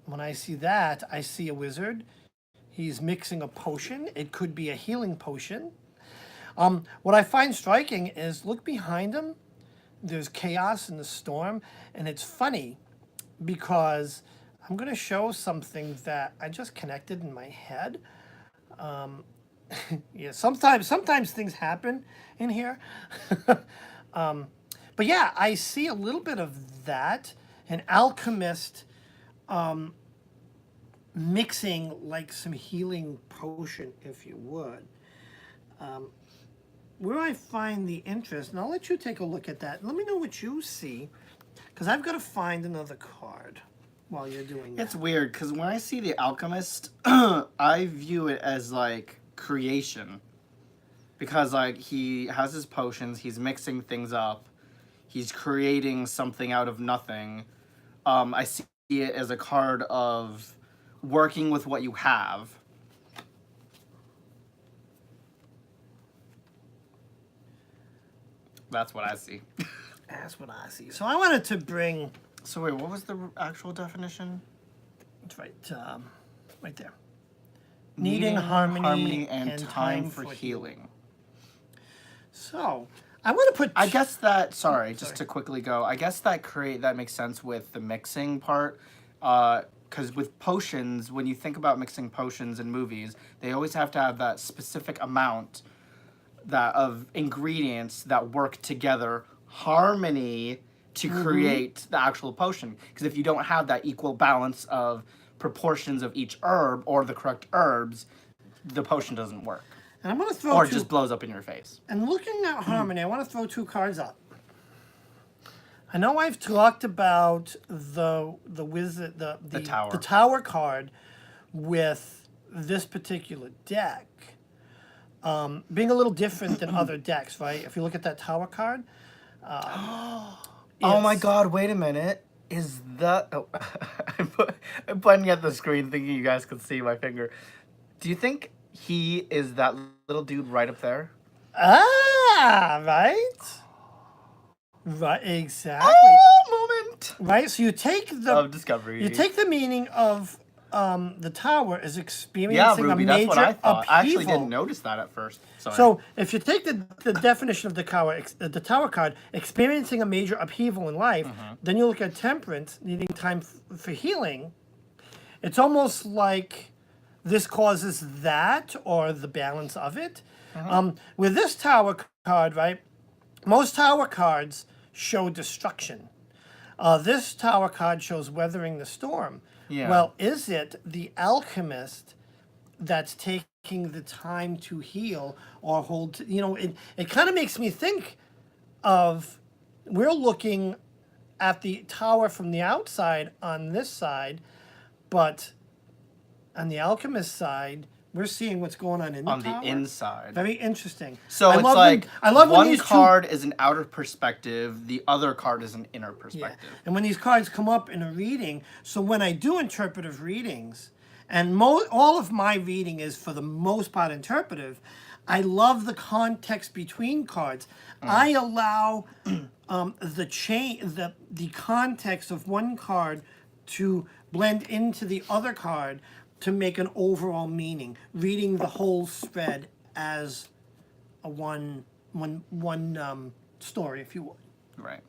S2: when I see that, I see a wizard. He's mixing a potion. It could be a healing potion. What I find striking is look behind him. There's chaos in the storm, and it's funny because I'm going to show something that I just connected in my head. Yeah, sometimes things happen in here. But yeah, I see a little bit of that. An alchemist mixing like some healing potion, if you would. Where I find the interest, and I'll let you take a look at that. Let me know what you see, because I've got to find another card while you're doing that.
S1: It's weird because when I see the Alchemist, I view it as like creation, because like he has his potions, he's mixing things up, he's creating something out of nothing. I see it as a card of working with what you have. That's what I see.
S2: That's what I see. So I wanted to bring.
S1: So wait, what was the actual definition?
S2: It's right there. Needing harmony
S1: and time for healing.
S2: So I want to put.
S1: I guess that. Sorry, just to quickly go. I guess that makes sense with the mixing part. Because with potions, when you think about mixing potions in movies, they always have to have that specific amount of ingredients that work together, harmony, to create the actual potion. Because if you don't have that equal balance of proportions of each herb or the correct herbs, the potion doesn't work.
S2: And I'm going to throw
S1: or it just blows up in your face.
S2: And looking at harmony, I want to throw two cards up. I know I've talked about the
S1: tower.
S2: The tower card with this particular deck being a little different than other decks, right? If you look at that tower card.
S1: Oh my God! Wait a minute. Is that? Oh, I'm pointing at the screen, thinking you guys could see my finger. Do you think he is that little dude right up there?
S2: Ah, right. Right, exactly.
S1: Oh, moment.
S2: Right, so you take the
S1: of discovery.
S2: You take the meaning of the tower as experiencing
S1: Ruby,
S2: a major
S1: that's what I thought.
S2: upheaval.
S1: I actually didn't notice that at first. Sorry.
S2: So if you take the definition of the tower card, experiencing a major upheaval in life, then you look at temperance, needing time for healing. It's almost like this causes that, or the balance of it. With this tower card, right? Most tower cards show destruction. This tower card shows weathering the storm.
S1: Yeah.
S2: Well, is it the alchemist that's taking the time to heal or hold? It kind of makes me think of, we're looking at the tower from the outside on this side, but on the alchemist side, we're seeing what's going on in the tower.
S1: On the inside.
S2: Very interesting.
S1: So
S2: I
S1: it's
S2: love
S1: like
S2: I love when
S1: one
S2: these
S1: card is an outer perspective, the other card is an inner perspective.
S2: And when these cards come up in a reading, so when I do interpretive readings, and all of my reading is for the most part interpretive, I love the context between cards. I allow the context of one card to blend into the other card to make an overall meaning, reading the whole spread as a one story, if you would.
S1: Right.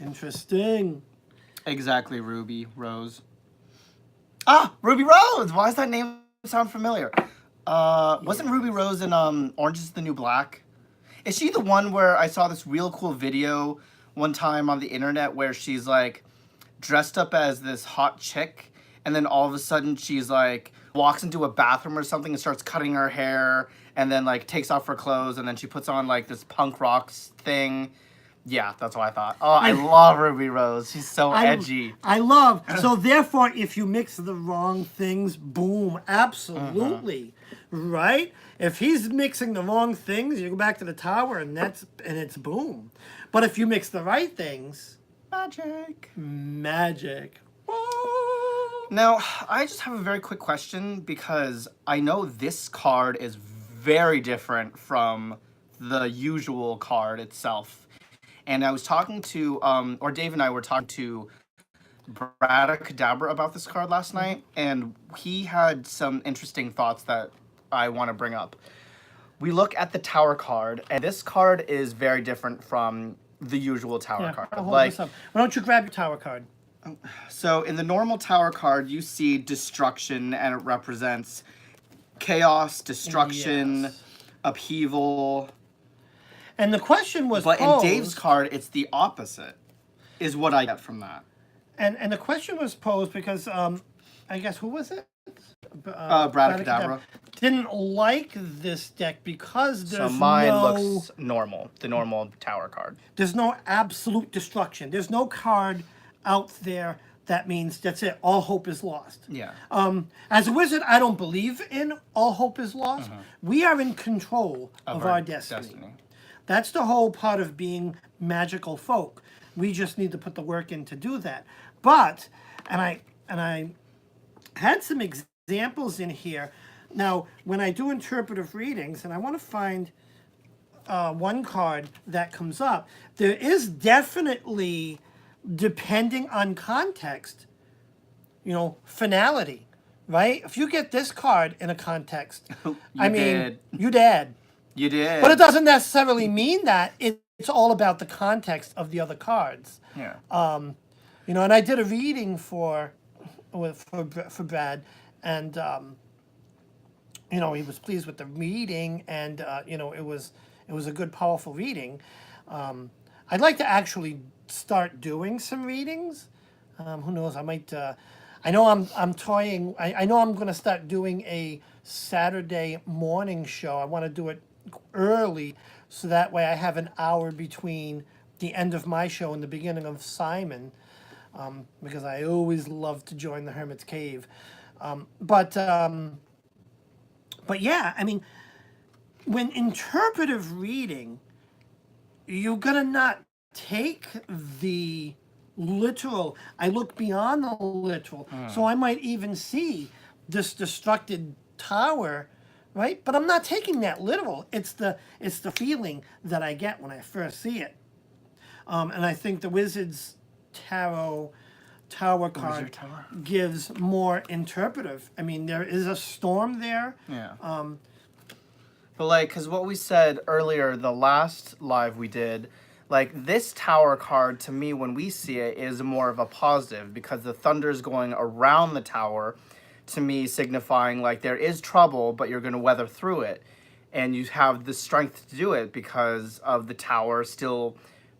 S2: Interesting.
S1: Exactly, Ruby, Rose. Ah, Ruby Rose. Why does that name sound familiar? Wasn't Ruby Rose in Orange is the New Black? Is she the one where I saw this real cool video one time on the internet where she's like dressed up as this hot chick, and then all of a sudden she's like walks into a bathroom or something and starts cutting her hair, and then like takes off her clothes, and then she puts on like this punk rock thing. Yeah, that's what I thought. Oh, I love Ruby Rose. She's so edgy.
S2: I love. So therefore, if you mix the wrong things, boom, absolutely, right? If he's mixing the wrong things, you go back to the tower, and it's boom. But if you mix the right things,
S1: Magic.
S2: magic.
S1: Now, I just have a very quick question because I know this card is very different from the usual card itself. And I was talking to, or Dave and I were talking to Brad Cadabra about this card last night, and he had some interesting thoughts that I want to bring up. We look at the Tower card, and this card is very different from the usual Tower card.
S2: I'll hold this up. Why don't you grab your tower card?
S1: So in the normal Tower card, you see destruction, and it represents chaos, destruction, upheaval.
S2: And the question was
S1: But
S2: posed,
S1: in Dave's card, it's the opposite, is what I get from that.
S2: and the question was posed because I guess who was it?
S1: Brad Cadabra.
S2: Didn't like this deck because
S1: So
S2: there's
S1: mine
S2: no
S1: looks normal, the normal Tower card.
S2: there's no absolute destruction. There's no card out there that means that's it. All hope is lost.
S1: Yeah.
S2: As a wizard, I don't believe in all hope is lost. We are in control of our destiny. That's the whole part of being magical folk. We just need to put the work in to do that. But, and I had some examples in here. Now, when I do interpretive readings, and I want to find one card that comes up, there is definitely, depending on context, finality, right? If you get this card in a context, you did.
S1: You did.
S2: But it doesn't necessarily mean that. It's all about the context of the other cards.
S1: Yeah.
S2: And I did a reading for Brad, and he was pleased with the reading, and it was a good, powerful reading. I'd like to actually start doing some readings. Who knows? I might. I know I'm toying. I know I'm going to start doing a Saturday morning show. I want to do it early, so that way I have an hour between the end of my show and the beginning of Simon, because I always love to join the Hermit's Cave. But yeah, I mean, when interpretive reading, you're gonna not take the literal. I look beyond the literal, so I might even see this destructed tower. Right, but I'm not taking that literal. It's the feeling that I get when I first see it, and I think the Wizards Tower card gives more interpretive. I mean, there is a storm there.
S1: Yeah. But because what we said earlier, the last live we did, this Tower card to me, when we see it, is more of a positive because the thunder's going around the tower. To me, signifying there is trouble, but you're going to weather through it. And you have the strength to do it because of the tower still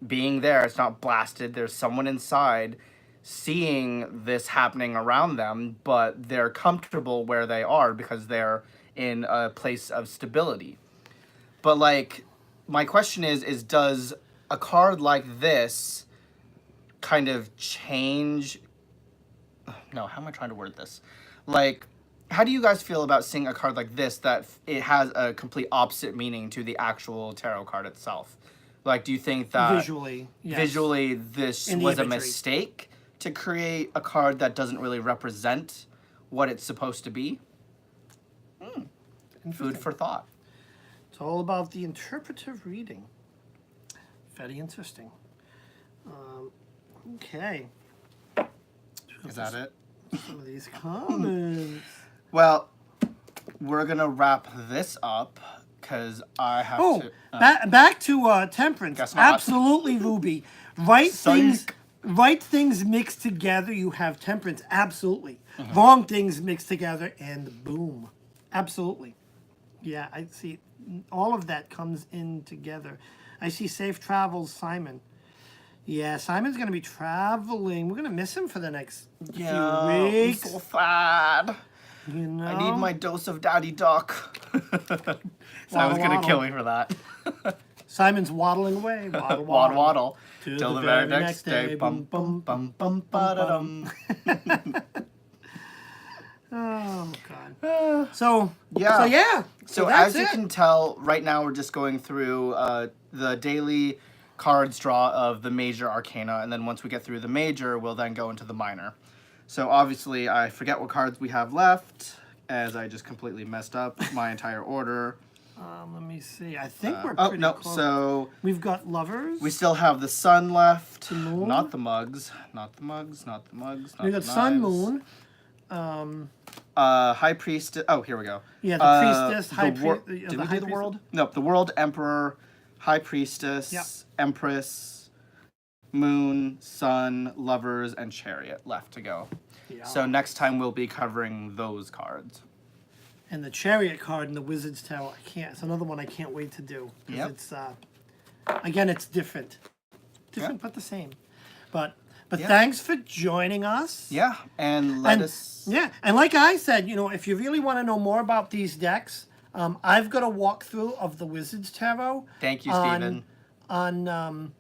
S1: being there. It's not blasted. There's someone inside seeing this happening around them, but they're comfortable where they are because they're in a place of stability. But my question is does a card like this kind of change? No, how am I trying to word this? How do you guys feel about seeing a card like this that it has a complete opposite meaning to the actual tarot card itself? Do you think that
S2: visually
S1: this was a mistake to create a card that doesn't really represent what it's supposed to be? Food for thought.
S2: It's all about the interpretive reading. Very interesting. Okay.
S1: Is that it?
S2: Some of these comments.
S1: Well, we're gonna wrap this up because I have to.
S2: Back to temperance.
S1: Guess not.
S2: Absolutely, Ruby. Write things. right things mixed together, you have temperance. Absolutely. Wrong things mixed together, and boom. Absolutely. Yeah, I see. All of that comes in together. I see safe travels, Simon. Yeah, Simon's going to be traveling. We're going to miss him for the next few
S1: I'm
S2: weeks.
S1: so sad.
S2: You know?
S1: I need my dose of Daddy Duck.
S2: Waddle,
S1: Simon's gonna kill
S2: waddle.
S1: me for that.
S2: Simon's waddling away. Waddle,
S1: Waddle
S2: waddle.
S1: waddle.
S2: To
S1: Till the very next day. Bum bum bum bum ba-da-dum.
S2: Oh, God. So,
S1: Yeah.
S2: So, yeah.
S1: So
S2: that's
S1: as you
S2: it.
S1: can tell, right now we're just going through the daily cards draw of the major arcana, and then once we get through the major, we'll then go into the minor. So obviously, I forget what cards we have left, as I just completely messed up my entire order.
S2: Let me see. I think we're
S1: Oh
S2: pretty
S1: no!
S2: close.
S1: So
S2: We've got lovers.
S1: we still have the sun left,
S2: moon.
S1: not the mugs, not the mugs, not the mugs. Not
S2: We
S1: the
S2: got sun,
S1: knives.
S2: moon.
S1: High priestess. Oh, here we go.
S2: Yeah, the priestess, high
S1: Did we
S2: the
S1: do
S2: high
S1: the
S2: priestess.
S1: world? Nope. The world, emperor, high priestess,
S2: Yep.
S1: empress, moon, sun, lovers, and chariot left to go.
S2: Yeah.
S1: So next time we'll be covering those cards.
S2: And the chariot card in the Wizards Tower, I can't. It's another one I can't wait to do. 'Cause
S1: Yep.
S2: It's again, it's different,
S1: Yep.
S2: but the same. But
S1: Yeah.
S2: thanks for joining us.
S1: Yeah, and let
S2: And-
S1: us.
S2: Yeah, and like I said, if you really want to know more about these decks, I've got a walkthrough of the Wizards Tarot.
S1: Thank you,
S2: on-
S1: Stephen.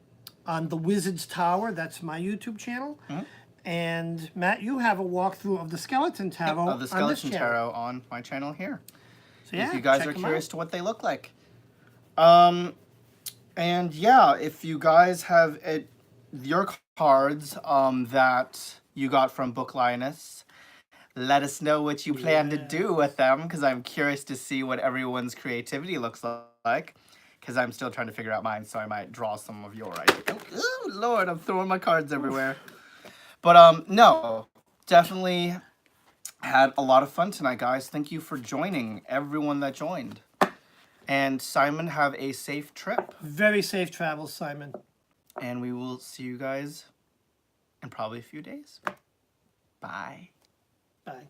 S2: On the Wizards Tower. That's my YouTube channel.
S1: Mm-hmm.
S2: And Matt, you have a walkthrough of the Skeleton Tarot
S1: Of the
S2: on this
S1: skeleton
S2: channel.
S1: tarot on my channel here.
S2: So yeah,
S1: If you guys
S2: check
S1: are
S2: 'em
S1: curious
S2: out.
S1: to what they look like. And yeah, if you guys have your cards that you got from Book Lioness, let us know what you plan to do with them, because I'm curious to see what everyone's creativity looks like. Because I'm still trying to figure out mine, so I might draw some of your ideas. Oh, Lord, I'm throwing my cards everywhere. But no, definitely had a lot of fun tonight, guys. Thank you for joining, everyone that joined. And Simon, have a safe trip.
S2: Very safe travels, Simon.
S1: And we will see you guys in probably a few days. Bye.
S2: Bye.